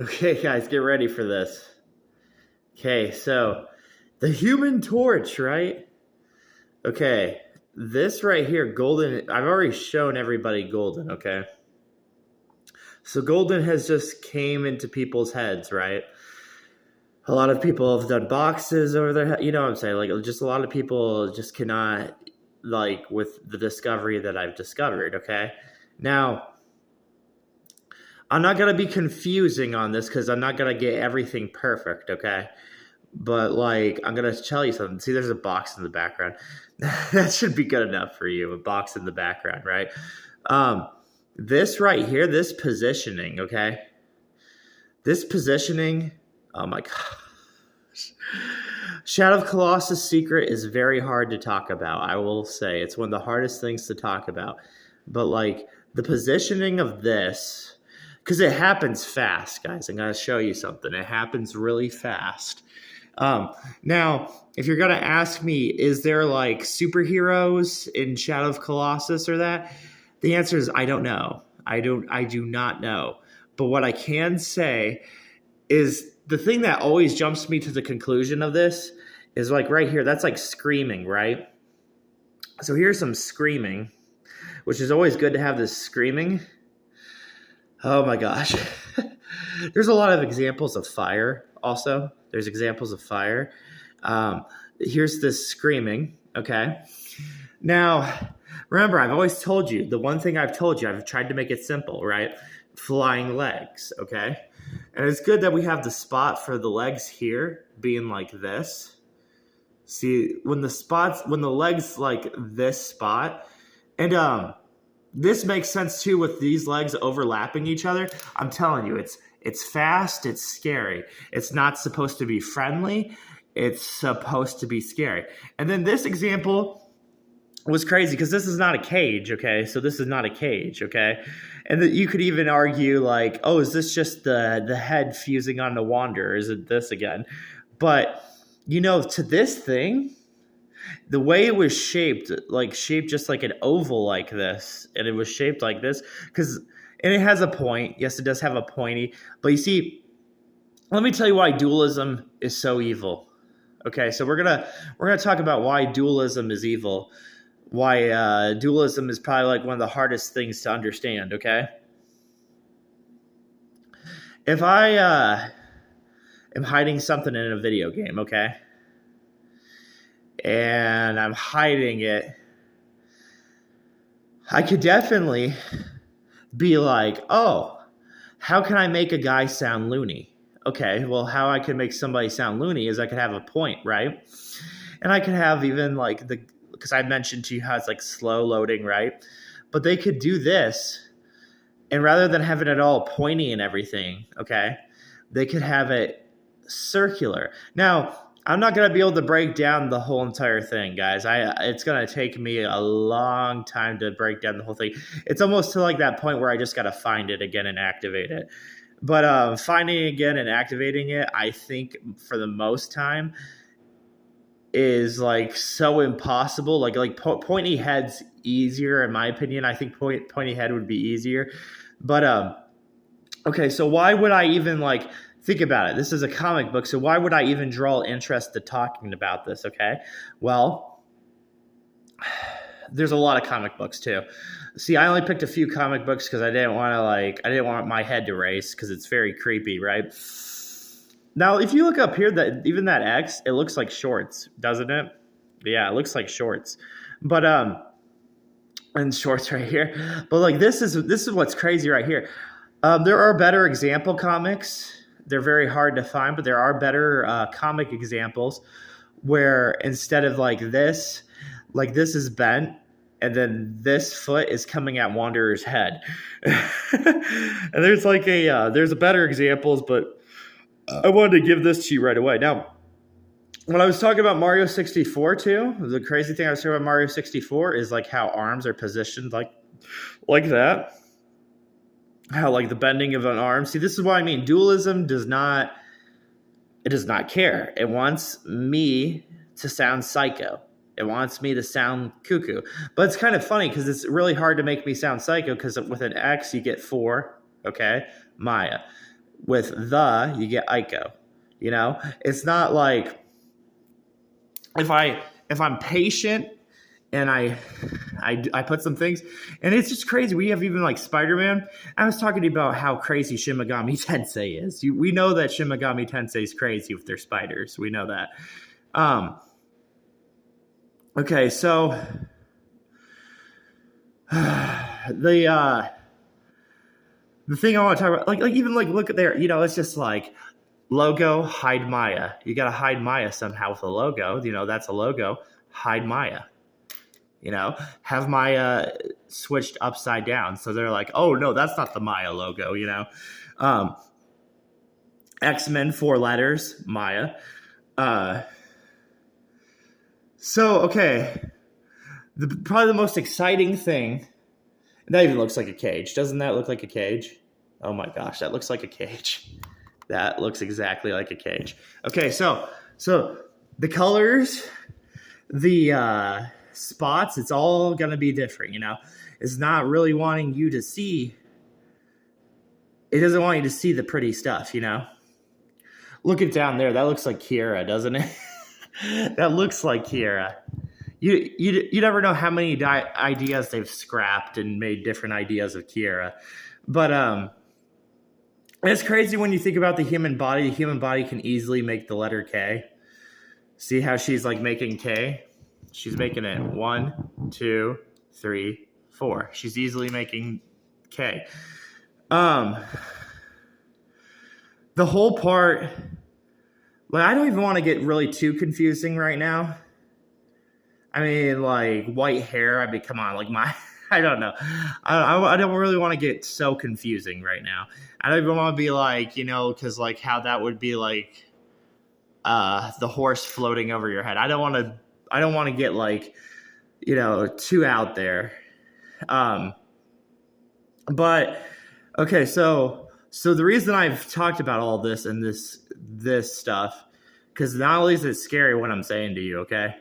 Okay, guys, get ready for this. Okay, so the Human Torch, right? Okay, this right here, Golden, I've already shown everybody Golden, okay? So Golden has just came into people's heads, right? A lot of people have done boxes over their head, you know what I'm saying? Like, just a lot of people just cannot, like, with the discovery that I've discovered, okay? Now, I'm not going to be confusing on this because I'm not going to get everything perfect, okay? But like, I'm gonna tell you something. See, there's a box in the background. That should be good enough for you. A box in the background, right? Um, this right here, this positioning, okay? This positioning, oh my gosh. Shadow of Colossus secret is very hard to talk about. I will say it's one of the hardest things to talk about. But like the positioning of this, because it happens fast, guys. I'm gonna show you something. It happens really fast. Now, if you're going to ask me, is there like superheroes in Shadow of Colossus or that? The answer is I don't know. I do not know. But what I can say is the thing that always jumps me to the conclusion of this is like right here, that's like screaming, right? So here's some screaming, which is always good to have this screaming. Oh my gosh. There's a lot of examples of fire also. There's examples of fire. Here's this screaming, okay? Now, remember, I've always told you, the one thing I've told you, I've tried to make it simple, right? Flying legs, okay? And it's good that we have the spot for the legs here being like this. See, when the legs like this spot, and this makes sense too with these legs overlapping each other. I'm telling you, it's fast, it's scary. It's not supposed to be friendly. It's supposed to be scary. And then this example was crazy because this is not a cage, okay? So this is not a cage, okay? And you could even argue like, oh, is this just the head fusing on the Wanderer? Is it this again? But, you know, to this thing, the way it was shaped just like an oval like this, and it was shaped like this, and it has a point. Yes, it does have a pointy, but you see, let me tell you why dualism is so evil. Okay, so we're gonna talk about why dualism is evil, why dualism is probably like one of the hardest things to understand. Okay, if I am hiding something in a video game, okay, and I'm hiding it, I could definitely be like, oh, how can I make a guy sound loony? Okay, well, how I can make somebody sound loony is I could have a point, right? And I could have even like because I mentioned to you how it's like slow loading, right? But they could do this, and rather than having it all pointy and everything, okay, they could have it circular. Now, I'm not going to be able to break down the whole entire thing, guys. It's going to take me a long time to break down the whole thing. It's almost to like that point where I just got to find it again and activate it. But finding it again and activating it, I think for the most time is like so impossible. Like pointy head's easier in my opinion. I think pointy head would be easier. But okay, so why would I even like think about it? This is a comic book, so why would I even draw interest to talking about this? Okay, well, there's a lot of comic books too. See, I only picked a few comic books because I didn't want my head to race because it's very creepy, right? Now, if you look up here, that even that X, it looks like shorts, doesn't it? Yeah, it looks like shorts, but and shorts right here. But like this is what's crazy right here. There are better example comics. They're very hard to find, but there are better comic examples where instead of like this is bent, and then this foot is coming at Wanderer's head. And there's like there's better examples, but I wanted to give this to you right away. Now, when I was talking about Mario 64 too, the crazy thing I was talking about Mario 64 is like how arms are positioned like that. How like the bending of an arm. See, this is what I mean. Dualism does not care. It wants me to sound psycho. It wants me to sound cuckoo. But it's kind of funny because it's really hard to make me sound psycho because with an X you get 4, okay? Maya. with the, you get Ico. You know, it's not like if I'm patient and I put some things, and it's just crazy. We have even like Spider-Man. I was talking to you about how crazy Shin Megami Tensei is. We know that Shin Megami Tensei is crazy with their spiders. We know that. Okay, so the thing I want to talk about, like even like look at there, you know, it's just like logo, hide Maya. You got to hide Maya somehow with a logo. You know, that's a logo. Hide Maya. You know, have Maya switched upside down. So they're like, oh, no, that's not the Maya logo, you know. X-Men, 4 letters, Maya. So, okay. Probably the most exciting thing, that even looks like a cage. Doesn't that look like a cage? Oh my gosh, that looks like a cage. That looks exactly like a cage. Okay, so the colors, the spots, it's all going to be different, you know. It's not really wanting you to see, it doesn't want you to see the pretty stuff, you know. Look it down there. That looks like Kira, doesn't it? That looks like Kira. You never know how many ideas they've scrapped and made different ideas of Kira. But it's crazy when you think about the human body. The human body can easily make the letter K. See how she's like making K? She's making it 1, 2, 3, 4. She's easily making K. The whole part, like, I don't even want to get really too confusing right now. I mean, like, white hair, I mean, come on, like, I don't know. I don't really want to get so confusing right now. I don't even want to be like, you know, because, like, how that would be, like, the horse floating over your head. I don't want to get, like, you know, too out there. But, okay, so the reason I've talked about all this and this stuff, because not only is it scary what I'm saying to you, okay?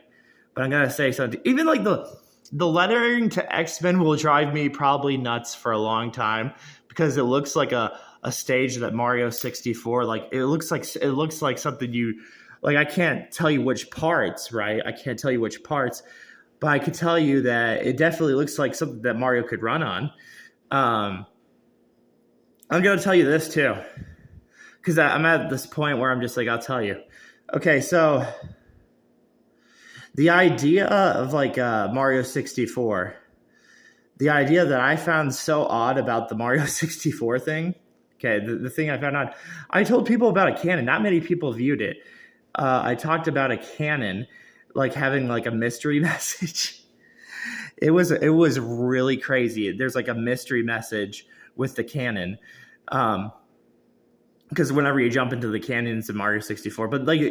But I'm going to say something. Even like the lettering to X-Men will drive me probably nuts for a long time because it looks like a stage that Mario 64, like it looks like something you, like, I can't tell you which parts, right? I can't tell you which parts, but I could tell you that it definitely looks like something that Mario could run on. I'm going to tell you this too, because I'm at this point where I'm just like, I'll tell you. Okay, so the idea of like Mario 64, the idea that I found so odd about the Mario 64 thing, okay, the thing I found odd, I told people about a canon. Not many people viewed it. I talked about a canon, like having like a mystery message. It was really crazy. There's like a mystery message with the canon. Because whenever you jump into the canyons in Mario 64, but like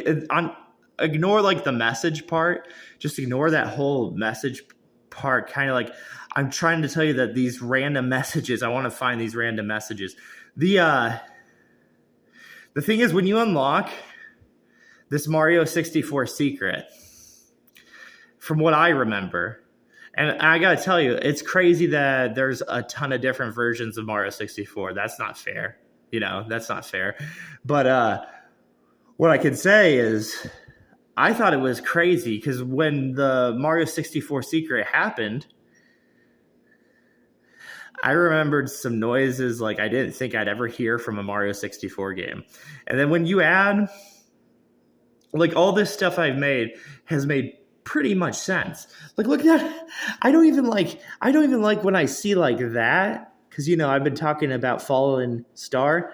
ignore like the message part, just ignore that whole message part. Kind of like, I'm trying to tell you that these random messages, I want to find these random messages. The thing is, when you unlock this Mario 64 secret, from what I remember, and I gotta tell you, it's crazy that there's a ton of different versions of Mario 64. That's not fair. You know, that's not fair. But what I can say is I thought it was crazy because when the Mario 64 secret happened, I remembered some noises like I didn't think I'd ever hear from a Mario 64 game. And then when you add, like, all this stuff I've made has made pretty much sense. Like, look at that. I don't even like when I see like that. Because, you know, I've been talking about Fallen Star.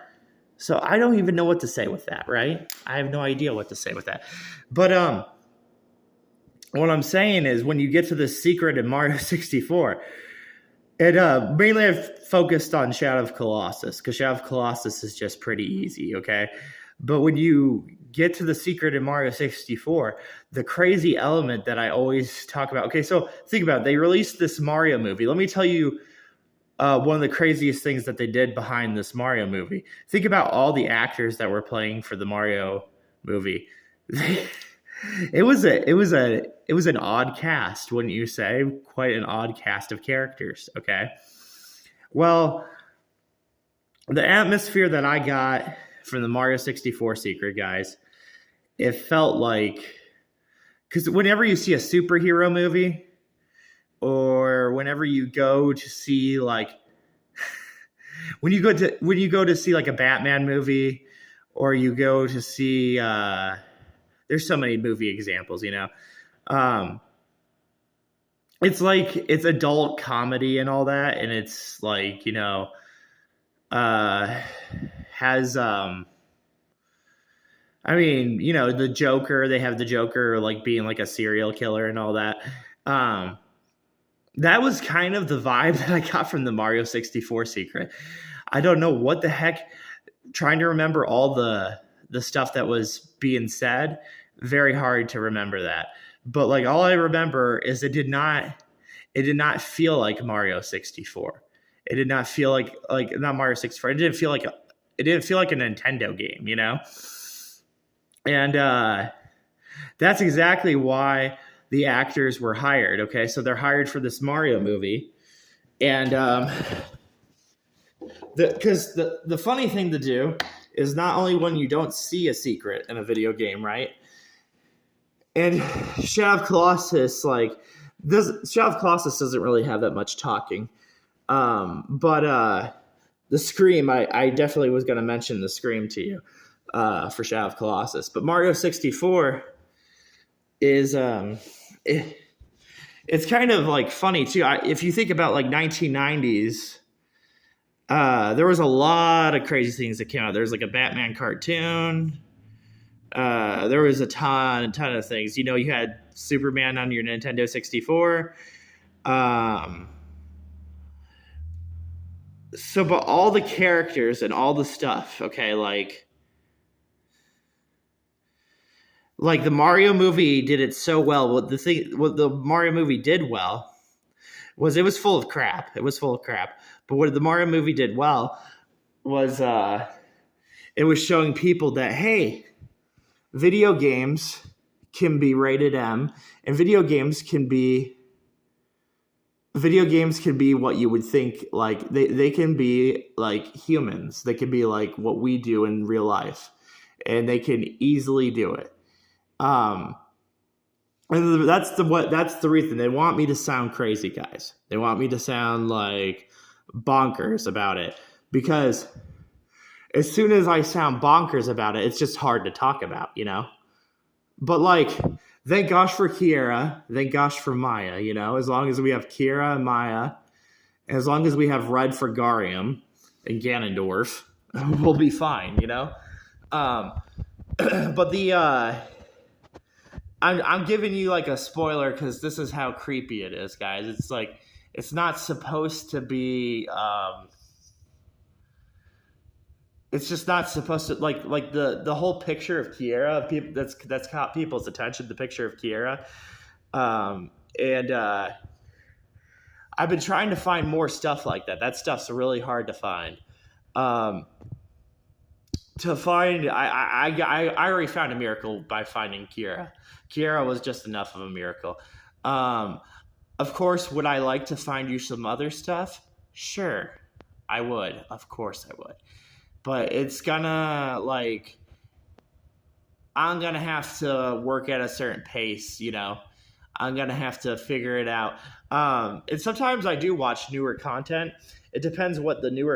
So I don't even know what to say with that, right? I have no idea what to say with that. But what I'm saying is when you get to the secret in Mario 64, it mainly I've focused on Shadow of Colossus. Because Shadow of Colossus is just pretty easy, okay? But when you get to the secret in Mario 64, the crazy element that I always talk about. Okay, so think about it. They released this Mario movie. Let me tell you one of the craziest things that they did behind this Mario movie. Think about all the actors that were playing for the Mario movie. It was an odd cast, wouldn't you say? Quite an odd cast of characters, okay? Well, the atmosphere that I got from the Mario 64 secret, guys, it felt like, because whenever you see a superhero movie, or whenever you go to see like when you go to see like a Batman movie, or you go to see there's so many movie examples, it's like it's adult comedy and all that, and it's like, has I mean, the Joker, they have the Joker like being like a serial killer and all that. That was kind of the vibe that I got from the Mario 64 secret. I don't know what the heck, trying to remember all the stuff that was being said, very hard to remember that. But like all I remember is it did not feel like Mario 64. It did not feel like not Mario 64. It didn't feel like a Nintendo game, And that's exactly why the actors were hired. Okay, so they're hired for this Mario movie, and because the funny thing to do is not only when you don't see a secret in a video game, right? And Shadow of Colossus, Shadow of Colossus doesn't really have that much talking, but the Scream, I definitely was going to mention the Scream to you for Shadow of Colossus, but Mario 64 is it's kind of like funny too. If you think about like 1990s, there was a lot of crazy things that came out. There's like a Batman cartoon. There was a ton of things. You had Superman on your Nintendo 64. But all the characters and all the stuff, okay, like the Mario movie did it so well. What the Mario movie did well was it was full of crap. But what the Mario movie did well was it was showing people that, hey, video games can be rated M, and video games can be what you would think, like they can be like humans. They can be like what we do in real life, and they can easily do it. And that's the reason they want me to sound crazy, guys. They want me to sound like bonkers about it, because as soon as I sound bonkers about it, it's just hard to talk about, But like, thank gosh for Kiera, thank gosh for Maya, As long as we have Kiera and Maya, and as long as we have Red for Garium and Ganondorf, we'll be fine, But I'm giving you like a spoiler because this is how creepy it is, guys. It's like, it's not supposed to be. It's just not supposed to like the whole picture of Kiera, people that's caught people's attention. The picture of Kiera, and I've been trying to find more stuff like that. That stuff's really hard to find. I already found a miracle by finding Kiera. Kiera was just enough of a miracle. Of course, would I like to find you some other stuff? Sure, I would. Of course I would. But it's gonna, I'm gonna have to work at a certain pace, I'm gonna have to figure it out. And sometimes I do watch newer content. It depends what the newer